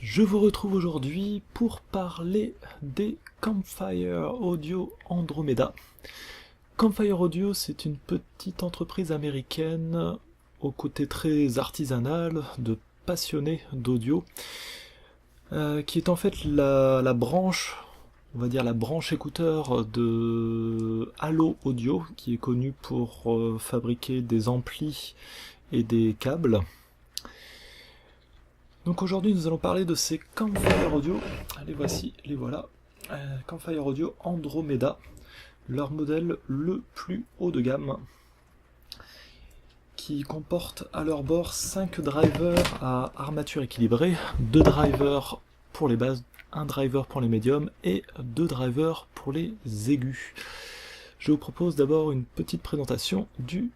Je vous retrouve aujourd'hui pour parler des Campfire Audio Andromeda. Campfire Audio, c'est une petite entreprise américaine au côté très artisanal de passionnés d'audio, qui est en fait la branche, on va dire la branche écouteur de Halo Audio, qui est connue pour fabriquer des amplis et des câbles. Donc aujourd'hui nous allons parler de ces Campfire Audio. Les voici, les voilà. Campfire Audio Andromeda, leur modèle le plus haut de gamme, qui comporte à leur bord 5 drivers à armature équilibrée, 2 drivers pour les basses, 1 driver pour les médiums et 2 drivers pour les aigus. Je vous propose d'abord une petite présentation du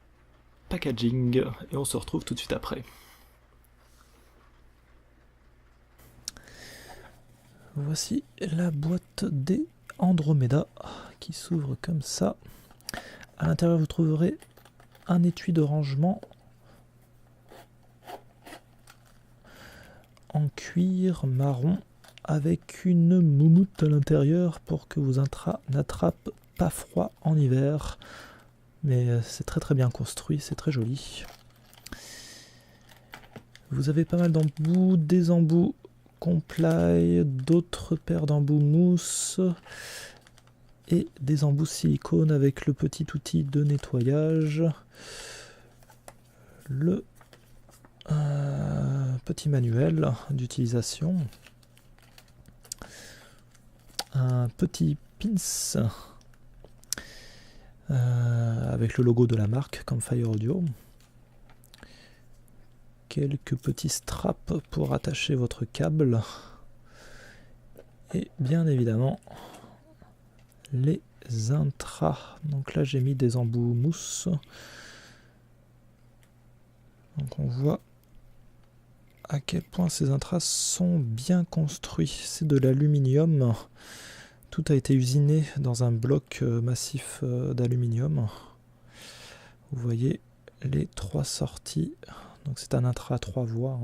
packaging et on se retrouve tout de suite après. Voici la boîte des Andromeda qui s'ouvre comme ça. À l'intérieur, vous trouverez un étui de rangement en cuir marron avec une moumoute à l'intérieur pour que vos intras n'attrapent pas froid en hiver. Mais c'est très bien construit, c'est très joli. Vous avez pas mal d'embouts, des embouts comply, d'autres paires d'embouts mousse et des embouts silicone avec le petit outil de nettoyage, le petit manuel d'utilisation, un petit pins avec le logo de la marque Campfire Audio, quelques petits straps pour attacher votre câble et bien évidemment les intras. Donc là j'ai mis des embouts mousse, donc on voit à quel point ces intras sont bien construits. C'est de l'aluminium, tout a été usiné dans un bloc massif d'aluminium. Vous voyez les 3 sorties. Donc c'est un intra à 3 voies.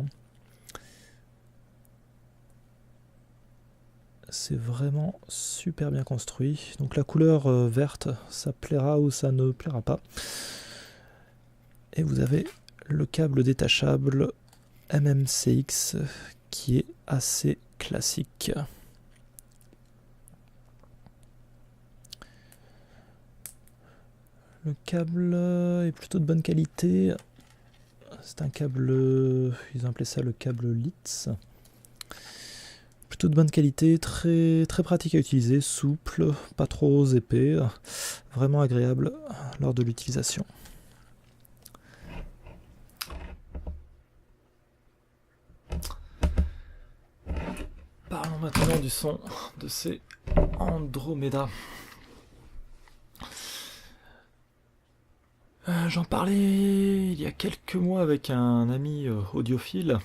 C'est vraiment super bien construit. Donc la couleur verte, ça plaira ou ça ne plaira pas. Et vous avez le câble détachable MMCX qui est assez classique. Le câble est plutôt de bonne qualité. C'est un câble, ils ont appelé ça le câble Litz. Plutôt de bonne qualité, très pratique à utiliser, souple, pas trop épais, vraiment agréable lors de l'utilisation. Parlons maintenant du son de ces Andromeda. J'en parlais il y a quelques mois avec un ami audiophile.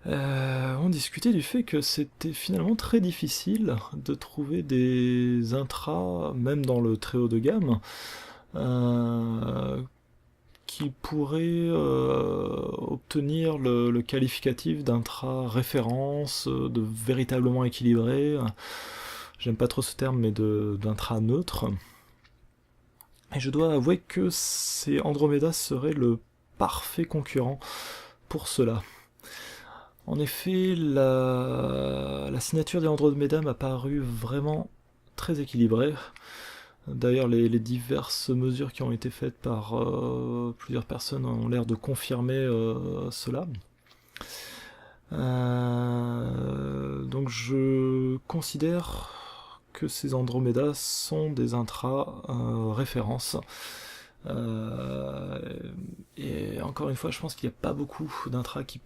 On discutait du fait que c'était finalement très difficile de trouver des intras, même dans le très haut de gamme, qui pourraient obtenir le qualificatif d'intra référence, de véritablement équilibré. J'aime pas trop ce terme, mais d'intra neutre. Et je dois avouer que ces Andromeda seraient le parfait concurrent pour cela. En effet, la signature des Andromeda m'a paru vraiment très équilibrée. D'ailleurs, les diverses mesures qui ont été faites par plusieurs personnes ont l'air de confirmer cela. Donc je considère que ces Andromeda sont des intras références. Et encore une fois, je pense qu'il n'y a pas beaucoup d'intras qui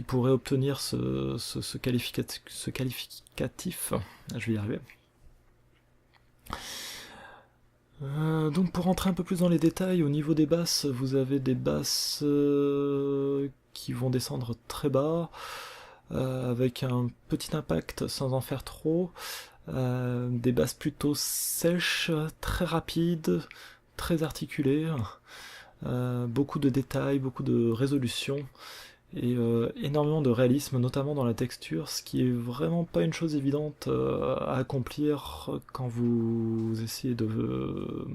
pourraient obtenir ce qualificatif. Je vais y arriver. Donc pour rentrer un peu plus dans les détails, au niveau des basses, vous avez des basses qui vont descendre très bas, avec un petit impact sans en faire trop, des basses plutôt sèches, très rapides, très articulées, beaucoup de détails, beaucoup de résolution, et énormément de réalisme, notamment dans la texture, ce qui est vraiment pas une chose évidente à accomplir quand vous essayez de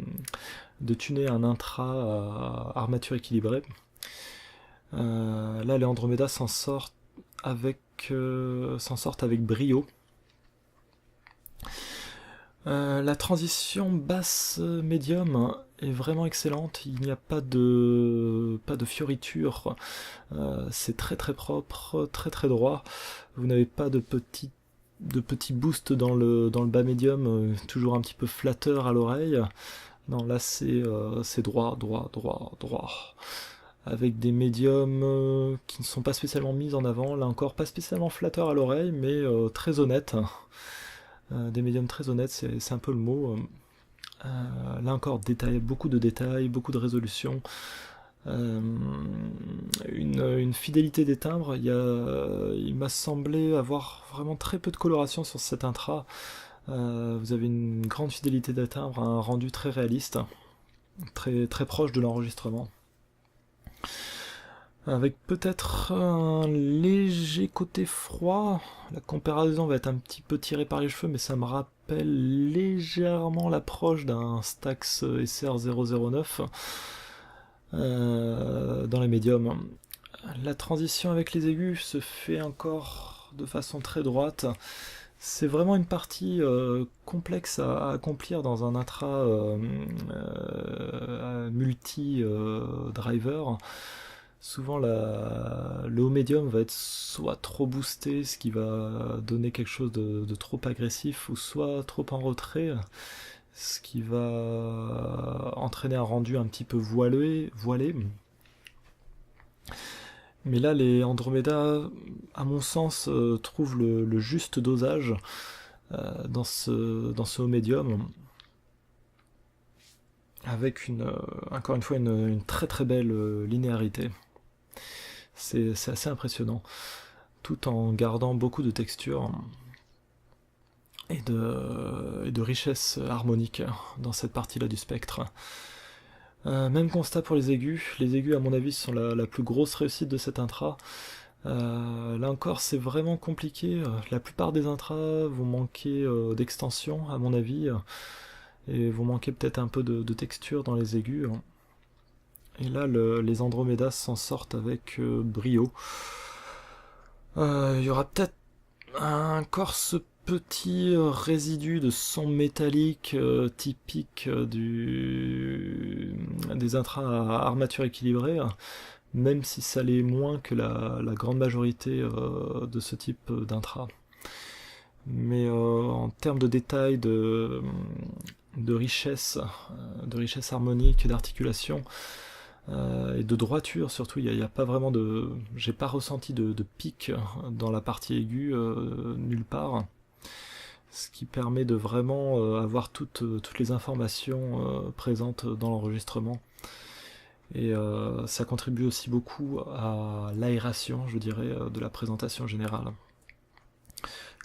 tuner un intra à armature équilibrée. Là, les Andromeda s'en sortent avec brio. La transition basse-médium est vraiment excellente, il n'y a pas de fioritures, c'est très très propre, très très droit, vous n'avez pas de petits boosts dans le bas médium, toujours un petit peu flatteur à l'oreille. Non, là c'est droit, droit, droit, droit. Avec des médiums qui ne sont pas spécialement mis en avant, là encore pas spécialement flatteur à l'oreille, mais très honnête. Des médiums très honnêtes, c'est un peu le mot. Là encore, beaucoup de détails, beaucoup de résolution. Une fidélité des timbres. Il m'a semblé avoir vraiment très peu de coloration sur cet intra. Vous avez une grande fidélité des timbres, un rendu très réaliste, très, très proche de l'enregistrement. Avec peut-être un léger côté froid. La comparaison va être un petit peu tirée par les cheveux, mais ça me rappelle légèrement l'approche d'un Stax SR009 dans les médiums. La transition avec les aigus se fait encore de façon très droite. C'est vraiment une partie complexe à accomplir dans un intra multi-driver. Souvent le haut médium va être soit trop boosté, ce qui va donner quelque chose de trop agressif, ou soit trop en retrait, ce qui va entraîner un rendu un petit peu voilé. Mais là, les Andromeda, à mon sens, trouvent le juste dosage dans ce haut médium, avec encore une fois une très très belle linéarité. C'est assez impressionnant, tout en gardant beaucoup de texture et de richesse harmonique dans cette partie-là du spectre. Même constat pour les aigus. Les aigus, à mon avis, sont la plus grosse réussite de cet intra. Là encore, c'est vraiment compliqué. La plupart des intras vont manquer d'extension, à mon avis, et vont manquer peut-être un peu de texture dans les aigus. Et là, les Andromédas s'en sortent avec brio. Il y aura peut-être encore ce petit résidu de son métallique typique des intras à armature équilibrée, même si ça l'est moins que la grande majorité de ce type d'intra. Mais en termes de détails, de richesse harmonique, d'articulation, et de droiture surtout, il n'y a pas vraiment j'ai pas ressenti de pic dans la partie aiguë nulle part, ce qui permet de vraiment avoir toutes les informations présentes dans l'enregistrement, et ça contribue aussi beaucoup à l'aération, je dirais, de la présentation générale.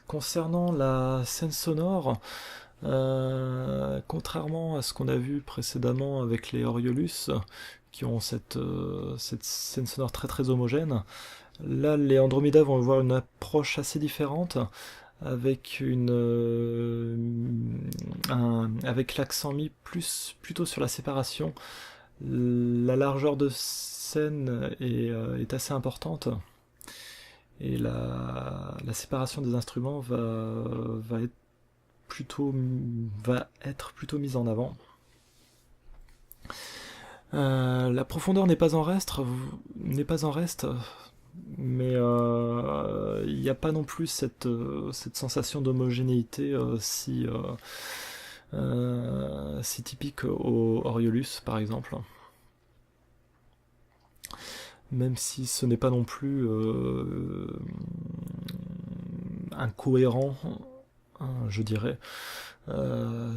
Concernant la scène sonore, contrairement à ce qu'on a vu précédemment avec les Oriolus, qui ont cette scène sonore très très homogène, là les Andromeda vont avoir une approche assez différente, avec avec l'accent mis plutôt sur la séparation. La largeur de scène est assez importante, et la séparation des instruments va être plutôt mise en avant. La profondeur n'est pas en reste, mais il n'y a pas non plus cette sensation d'homogénéité si typique au Oriolus par exemple. Même si ce n'est pas non plus incohérent, je dirais. On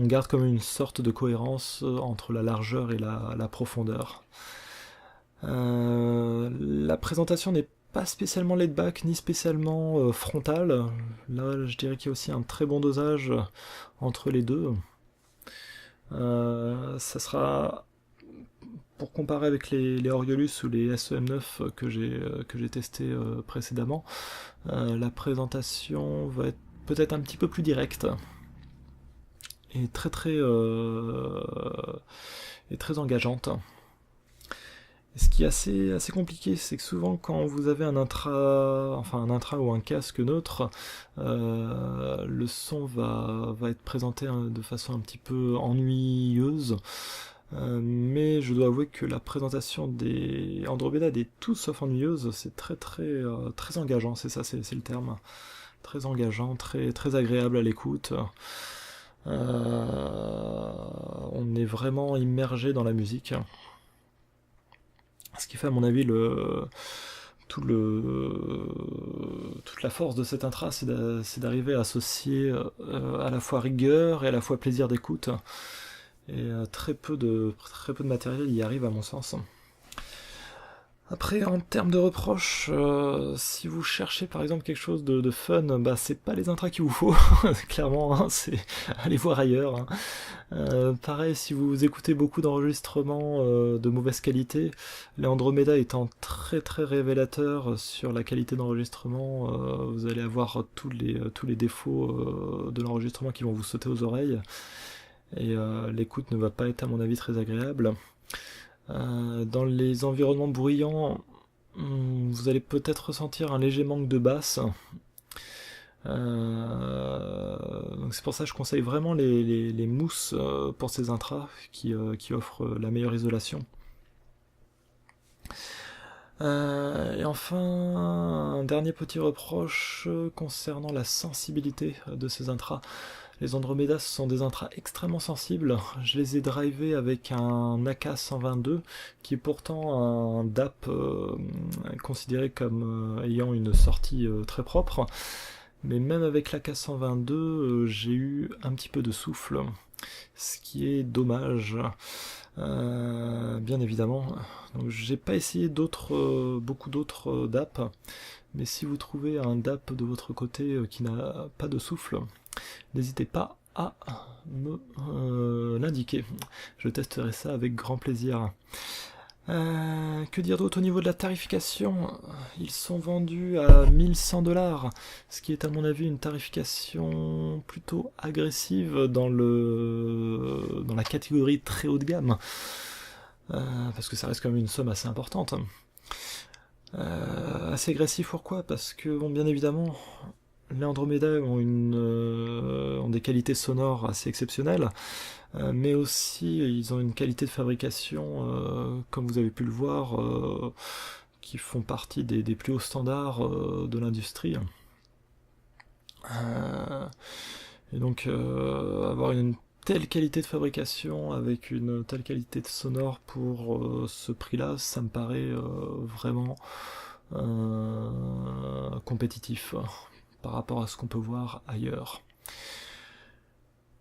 garde comme une sorte de cohérence entre la largeur et la profondeur. La présentation n'est pas spécialement laid back ni spécialement frontale. Là, je dirais qu'il y a aussi un très bon dosage entre les deux. Ça sera pour comparer avec les Oriolus ou les SEM9 que j'ai testé précédemment, la présentation va être peut-être un petit peu plus directe et très engageante. Et ce qui est assez compliqué, c'est que souvent quand vous avez un intra ou un casque neutre, le son va être présenté de façon un petit peu ennuyeuse. Mais je dois avouer que la présentation des Andromeda est tout sauf ennuyeuse, c'est très engageant, c'est ça, c'est le terme. Très engageant, très agréable à l'écoute. On est vraiment immergé dans la musique. Ce qui fait à mon avis toute la force de cet intra, c'est d'arriver à associer à la fois rigueur et à la fois plaisir d'écoute. Et très peu de matériel y arrive à mon sens. Après, en termes de reproches, si vous cherchez par exemple quelque chose de fun, bah c'est pas les intras qu'il vous faut, clairement, hein, c'est allez voir ailleurs, hein. Pareil, si vous écoutez beaucoup d'enregistrements de mauvaise qualité, l'Andromeda étant très révélateur sur la qualité d'enregistrement, vous allez avoir tous les défauts de l'enregistrement qui vont vous sauter aux oreilles, et l'écoute ne va pas être à mon avis très agréable. Dans les environnements bruyants, vous allez peut-être ressentir un léger manque de basse. Donc c'est pour ça que je conseille vraiment les mousses pour ces intras qui offrent la meilleure isolation. Et enfin, un dernier petit reproche concernant la sensibilité de ces intras. Les Andromeda, ce sont des intras extrêmement sensibles. Je les ai drivés avec un AK-122, qui est pourtant un DAP considéré comme ayant une sortie très propre. Mais même avec l'AK-122, j'ai eu un petit peu de souffle, ce qui est dommage, bien évidemment. Donc j'ai pas essayé beaucoup d'autres DAP, mais si vous trouvez un DAP de votre côté qui n'a pas de souffle, n'hésitez pas à me l'indiquer. Je testerai ça avec grand plaisir. Que dire d'autre au niveau de la tarification? Ils sont vendus à 1100$, ce qui est à mon avis une tarification plutôt agressive dans la catégorie très haut de gamme, parce que ça reste quand même une somme assez importante. Assez agressif pourquoi? Parce que bon, bien évidemment, les Andromeda ont des qualités sonores assez exceptionnelles, mais aussi ils ont une qualité de fabrication, comme vous avez pu le voir, qui font partie des plus hauts standards de l'industrie. Et donc avoir une telle qualité de fabrication avec une telle qualité de sonore pour ce prix-là, ça me paraît vraiment compétitif par rapport à ce qu'on peut voir ailleurs.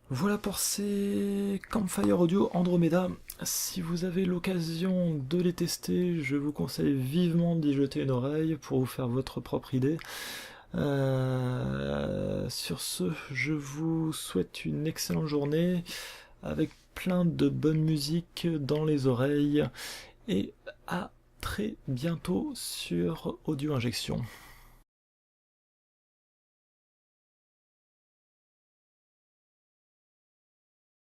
Voilà pour ces Campfire Audio Andromeda. Si vous avez l'occasion de les tester, je vous conseille vivement d'y jeter une oreille pour vous faire votre propre idée. Sur ce, je vous souhaite une excellente journée avec plein de bonne musique dans les oreilles et à très bientôt sur Audio Injection.